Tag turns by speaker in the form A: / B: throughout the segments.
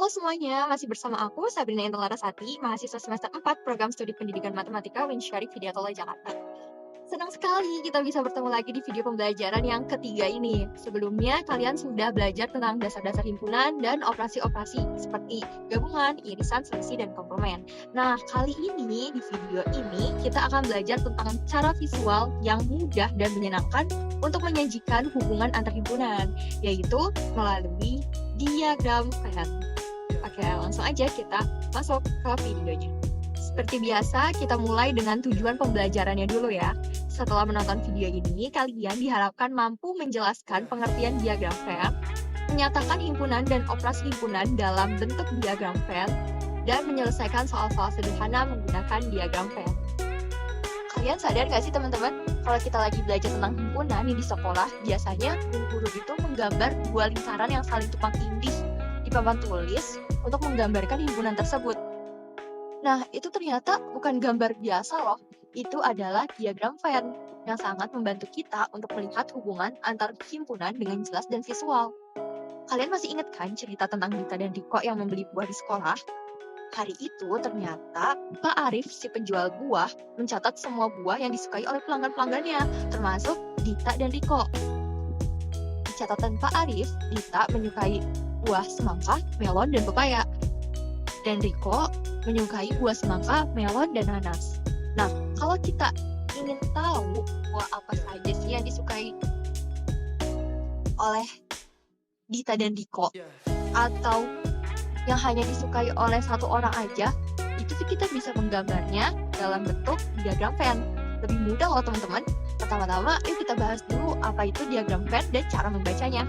A: Halo semuanya, masih bersama aku Sabrina Intel Larasati, mahasiswa semester 4 Program Studi Pendidikan Matematika Winsyari Widyatullah Jakarta. Senang sekali kita bisa bertemu lagi di video pembelajaran yang ketiga ini. Sebelumnya kalian sudah belajar tentang dasar-dasar himpunan dan operasi-operasi seperti gabungan, irisan, selisih, dan komplement. Nah, kali ini di video ini kita akan belajar tentang cara visual yang mudah dan menyenangkan untuk menyajikan hubungan antar himpunan, yaitu melalui diagram Venn. Oke, langsung aja kita masuk ke videonya. Seperti biasa, kita mulai dengan tujuan pembelajarannya dulu ya. Setelah menonton video ini, kalian diharapkan mampu menjelaskan pengertian diagram Venn, menyatakan himpunan dan operasi himpunan dalam bentuk diagram Venn, dan menyelesaikan soal-soal sederhana menggunakan diagram Venn. Kalian sadar nggak sih teman-teman, kalau kita lagi belajar tentang himpunan di sekolah, biasanya guru-guru itu menggambar dua lingkaran yang saling tumpang tindih di papan tulis untuk menggambarkan himpunan tersebut. Nah, itu ternyata bukan gambar biasa loh. Itu adalah diagram Venn yang sangat membantu kita untuk melihat hubungan antar himpunan dengan jelas dan visual. Kalian masih ingat kan cerita tentang Dita dan Riko yang membeli buah di sekolah? Hari itu ternyata Pak Arif, si penjual buah, mencatat semua buah yang disukai oleh pelanggan-pelanggannya, termasuk Dita dan Riko. Di catatan Pak Arif, Dita menyukai buah semangka, melon, dan pepaya. Dan Riko menyukai buah semangka, melon, dan nanas. Nah, kalau kita ingin tahu buah apa saja sih yang disukai oleh Dita dan Riko, atau yang hanya disukai oleh satu orang aja, itu sih kita bisa menggambarnya dalam bentuk diagram Venn. Lebih mudah loh teman-teman. Pertama-tama, yuk kita bahas dulu apa itu diagram Venn dan cara membacanya.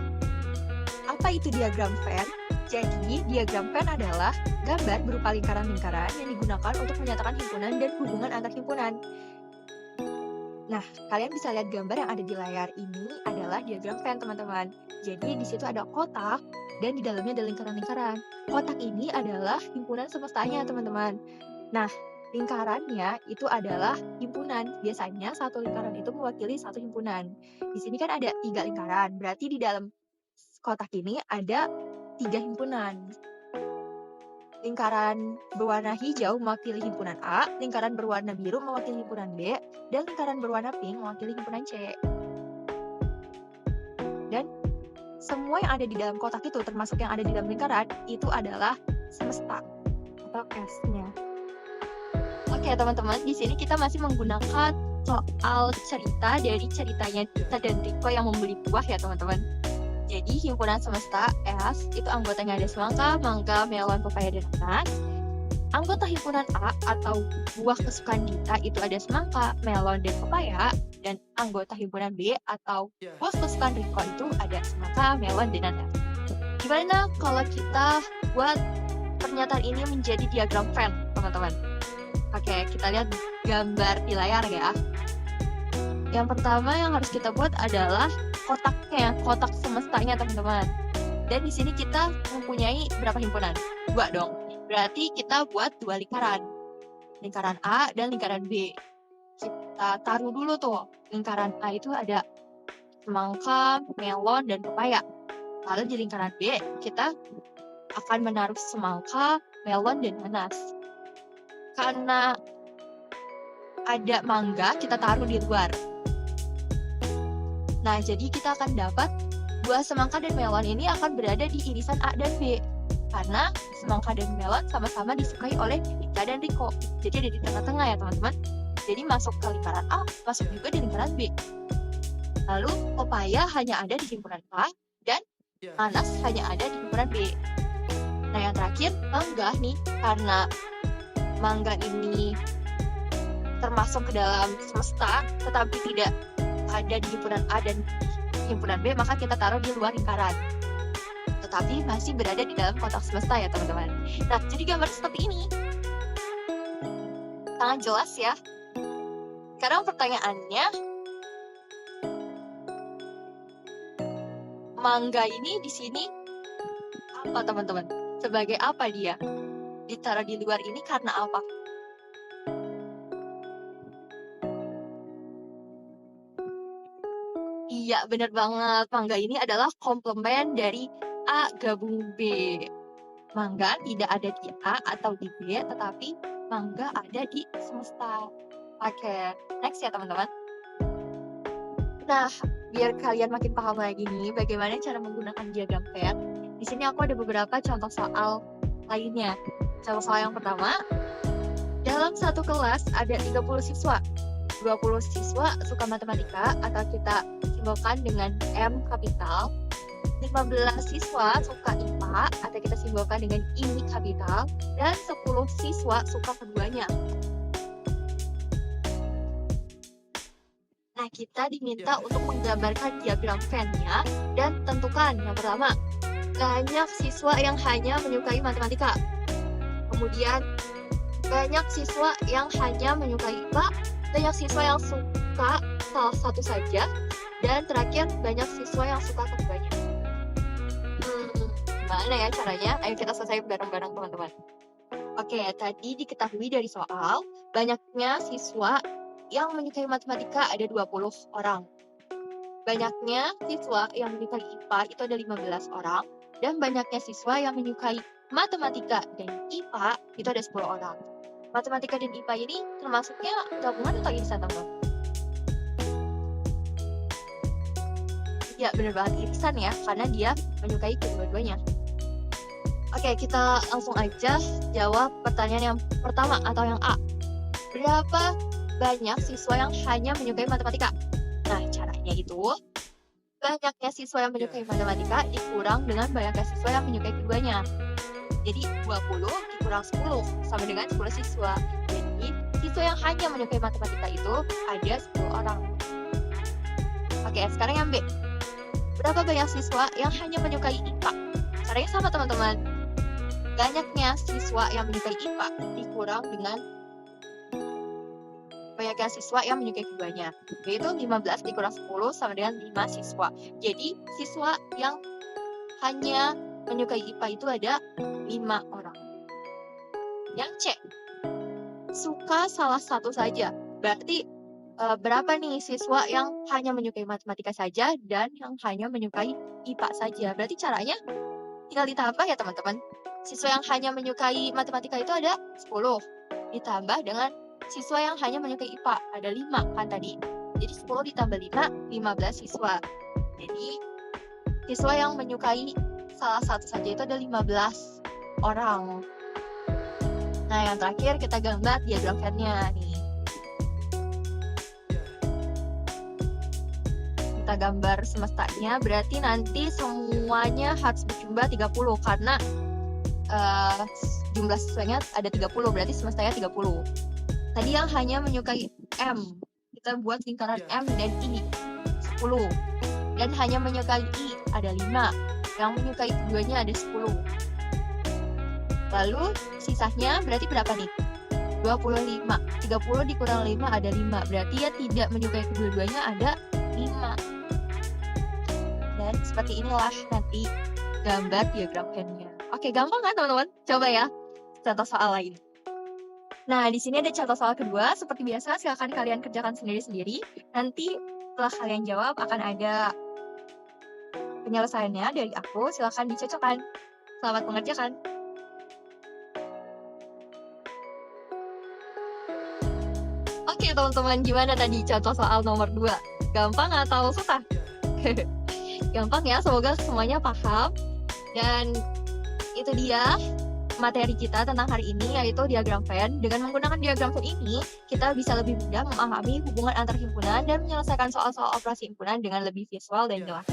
A: Apa itu diagram Venn? Jadi, diagram Venn adalah gambar berupa lingkaran-lingkaran yang digunakan untuk menyatakan himpunan dan hubungan antar himpunan. Nah, kalian bisa lihat gambar yang ada di layar ini adalah diagram Venn, teman-teman. Jadi, di situ ada kotak dan di dalamnya ada lingkaran-lingkaran. Kotak ini adalah himpunan semestanya, teman-teman. Nah, lingkarannya itu adalah himpunan. Biasanya satu lingkaran itu mewakili satu himpunan. Di sini kan ada 3 lingkaran, berarti di dalam kotak ini ada 3 himpunan. Lingkaran berwarna hijau mewakili himpunan A, lingkaran berwarna biru mewakili himpunan B, dan lingkaran berwarna pink mewakili himpunan C. Dan semua yang ada di dalam kotak itu, termasuk yang ada di dalam lingkaran, itu adalah semesta atau S-nya. Oke teman-teman, di sini kita masih menggunakan soal cerita dari ceritanya Dita dan Riko yang membeli buah ya teman-teman. Jadi himpunan semesta S itu anggotanya ada semangka, mangga, melon, pepaya, dan nanas. Anggota himpunan A atau buah kesukaan Dita itu ada semangka, melon, dan pepaya. Dan anggota himpunan B atau buah kesukaan Riko itu ada semangka, melon, dan nanas. Gimana kalau kita buat pernyataan ini menjadi diagram Venn, teman-teman? Oke, kita lihat gambar di layar ya. Yang pertama yang harus kita buat adalah kotaknya, kotak semestanya teman-teman. Dan di sini kita mempunyai berapa himpunan? 2 dong. Berarti kita buat 2 lingkaran. Lingkaran A dan lingkaran B. Kita taruh dulu tuh. Lingkaran A itu ada semangka, melon, dan pepaya. Lalu di lingkaran B kita akan menaruh semangka, melon, dan nanas. Karena ada mangga, kita taruh di luar. Nah, jadi kita akan dapat buah semangka dan melon ini akan berada di irisan A dan B. Karena semangka dan melon sama-sama disukai oleh Dita dan Riko. Jadi ada di tengah-tengah ya teman-teman. Jadi masuk ke lingkaran A, masuk juga di lingkaran B. Lalu pepaya hanya ada di himpunan A dan nanas hanya ada di himpunan B. Nah, yang terakhir mangga nih, karena mangga ini termasuk ke dalam semesta tetapi tidak ada di himpunan A dan himpunan B, maka kita taruh di luar lingkaran. Tetapi masih berada di dalam kotak semesta ya teman-teman. Nah, jadi gambar seperti ini. Sangat jelas ya. Sekarang pertanyaannya, mangga ini di sini apa teman-teman? Sebagai apa dia? Ditaruh di luar ini karena apa? Iya, benar banget. Mangga ini adalah komplement dari A gabung B. Mangga tidak ada di A atau di B, tetapi mangga ada di semesta. Oke, next ya teman-teman. Nah, biar kalian makin paham lagi nih bagaimana cara menggunakan diagram Venn, di sini aku ada beberapa contoh soal lainnya. Contoh soal yang pertama, dalam satu kelas ada 30 siswa. 20 siswa suka matematika atau kita simbolkan dengan M kapital. 15 siswa suka IPA atau kita simbolkan dengan I kapital. Dan 10 siswa suka keduanya. Nah, kita diminta untuk menggambarkan diagram Venn-nya dan tentukan yang pertama, banyak siswa yang hanya menyukai matematika. Kemudian, banyak siswa yang hanya menyukai IPA, banyak siswa yang suka salah satu saja, dan terakhir, banyak siswa yang suka keduanya. Gimana ya caranya? Ayo kita selesai bareng-bareng teman-teman. Oke, tadi diketahui dari soal, banyaknya siswa yang menyukai matematika ada 20 orang. Banyaknya siswa yang menyukai IPA itu ada 15 orang. Dan banyaknya siswa yang menyukai matematika dan IPA itu ada 10 orang. Matematika dan IPA ini termasuknya gabungan atau irisan, teman-teman? Ya, benar banget irisan ya, karena dia menyukai kedua-duanya. Oke, kita langsung aja jawab pertanyaan yang pertama atau yang A. Berapa banyak siswa yang hanya menyukai matematika? Nah, caranya itu banyaknya siswa yang menyukai matematika dikurang dengan banyaknya siswa yang menyukai keduanya. Jadi 20 dikurang 10 sama dengan 10 siswa. Jadi siswa yang hanya menyukai matematika itu ada 10 orang. Oke, sekarang yang B. Berapa banyak siswa yang hanya menyukai IPA? Caranya sama teman-teman. Banyaknya siswa yang menyukai IPA dikurang dengan banyaknya siswa yang menyukai keduanya, yaitu 15 dikurang 10 sama dengan 5 siswa. Jadi, siswa yang hanya menyukai IPA itu ada 5 orang. Yang C, suka salah satu saja. Berarti, berapa nih siswa yang hanya menyukai matematika saja dan yang hanya menyukai IPA saja? Berarti caranya tinggal ditambah ya teman-teman. Siswa yang hanya menyukai matematika itu ada 10, ditambah dengan siswa yang hanya menyukai IPA, ada 5 kan tadi. Jadi 10 ditambah 5, 15 siswa. Jadi siswa yang menyukai salah satu saja itu ada 15 orang. Nah, yang terakhir kita gambar diagram Venn-nya nih. Kita gambar semestanya, berarti nanti semuanya harus berjumlah 30 karena jumlah siswanya ada 30, berarti semestanya 30. Tadi yang hanya menyukai M, kita buat lingkaran M dan I, 10. Dan hanya menyukai I, ada 5. Yang menyukai keduanya ada 10. Lalu sisanya berarti berapa nih? 25. 30 dikurang 5 ada 5. Berarti ya tidak menyukai kedua-duanya ada 5. Dan seperti inilah nanti gambar diagram Venn-nya. Oke, gampang kan teman-teman? Coba ya, contoh soal lain. Nah, di sini ada contoh soal kedua. Seperti biasa, silakan kalian kerjakan sendiri-sendiri. Nanti setelah kalian jawab akan ada penyelesaiannya dari aku. Silakan dicocokkan. Selamat mengerjakan. Oke, teman-teman, gimana tadi contoh soal nomor 2? Gampang atau susah? Gampang ya, semoga semuanya paham. Dan itu dia materi kita tentang hari ini, yaitu diagram Venn. Dengan menggunakan diagram Venn ini, kita bisa lebih mudah memahami hubungan antar himpunan dan menyelesaikan soal-soal operasi himpunan dengan lebih visual dan jelas.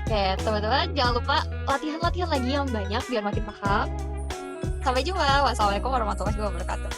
A: Oke, teman-teman, jangan lupa latihan-latihan lagi yang banyak biar makin paham. Sampai jumpa. Wassalamualaikum warahmatullahi wabarakatuh.